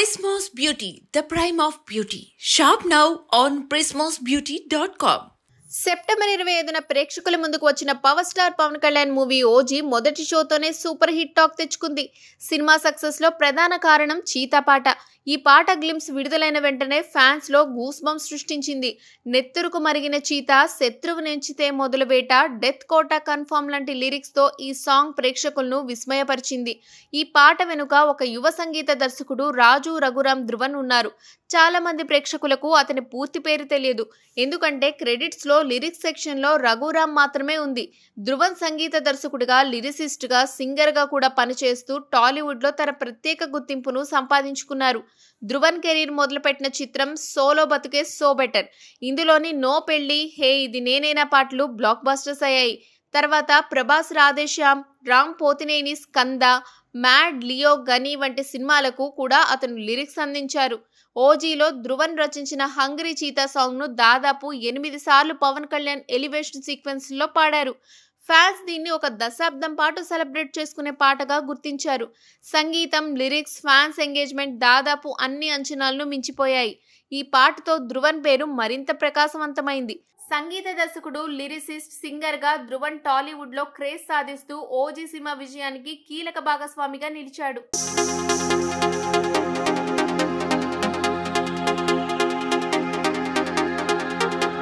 Prismos Beauty, the prime of beauty. Shop now on prismosbeauty.com. September 25న ప్రేక్షకుల ముందుకు వచ్చిన power star Pawan Kalyan movie OG మొదటి షోతోనే సూపర్ హిట్ టాక్ తెచ్చుకుంది. సినిమా సక్సెస్ లో ప్రధాన కారణం చీతా పాట. ఈ పాట గ్లింప్స్ విడుదలైన వెంటనే ఫ్యాన్స్ లో గూస్ బంప్స్ సృష్టించింది. నెత్తురుకు మరిగిన చీతా, శత్రువు నెంచితే మొదలు వేట, డెత్ కోటా కన్ఫర్మ్ లాంటి లిరిక్స్ తో ఈ సాంగ్ ప్రేక్షకులను విస్మయపరిచింది. ఈ పాట వెనుక ఒక యువ సంగీత దర్శకుడు రాజు రఘురామ్ ధ్రువన్ ఉన్నారు. చాలా మంది ప్రేక్షకులకు అతని పూర్తి పేరు తెలియదు. ఎందుకంటే క్రెడిట్స్ లో లిరిక్స్ సెక్షన్ లో రఘురామ్ మాత్రమే ఉంది. ధ్రువన్ సంగీత దర్శకుడిగా, లిరిసిస్ట్ గా, సింగర్ గా కూడా పనిచేస్తూ టాలీవుడ్ లో తన ప్రత్యేక గుర్తింపును సంపాదించుకున్నారు. ధ్రువన్ కెరీర్ మొదలుపెట్టిన చిత్రం సోలో బతుకే సో బెటర్. ఇందులోని నో పెళ్లి, హే ఇది నేనేనా పాటలు బ్లాక్ బస్టర్స్ అయ్యాయి. తర్వాత ప్రభాస్ రాధేశ్యామ్, రామ్ పోతినేని స్కంద, మ్యాడ్, లియో, గని వంటి సినిమాలకు కూడా అతను లిరిక్స్ అందించారు. ఓజీలో ధ్రువన్ రచించిన హంగ్రీ చీతా సాంగ్ ను దాదాపు 8 సార్లు పవన్ కళ్యాణ్ ఎలివేషన్ సీక్వెన్స్ లో పాడారు. ఫ్యాన్స్ దీన్ని ఒక దశాబ్దం పాటు సెలబ్రేట్ చేసుకునే పాటగా గుర్తించారు. సంగీతం, లిరిక్స్, ఫ్యాన్స్ ఎంగేజ్మెంట్ దాదాపు అన్ని అంచనాలను మించిపోయాయి. ఈ పాటతో ధ్రువన్ పేరు మరింత ప్రకాశవంతమైంది. సంగీత దర్శకుడు, లిరిసిస్ట్, సింగర్ గా ధ్రువన్ టాలీవుడ్ లో క్రేజ్ సాధిస్తూ ఓజీ సినిమా విజయానికి కీలక భాగస్వామిగా నిలిచాడు.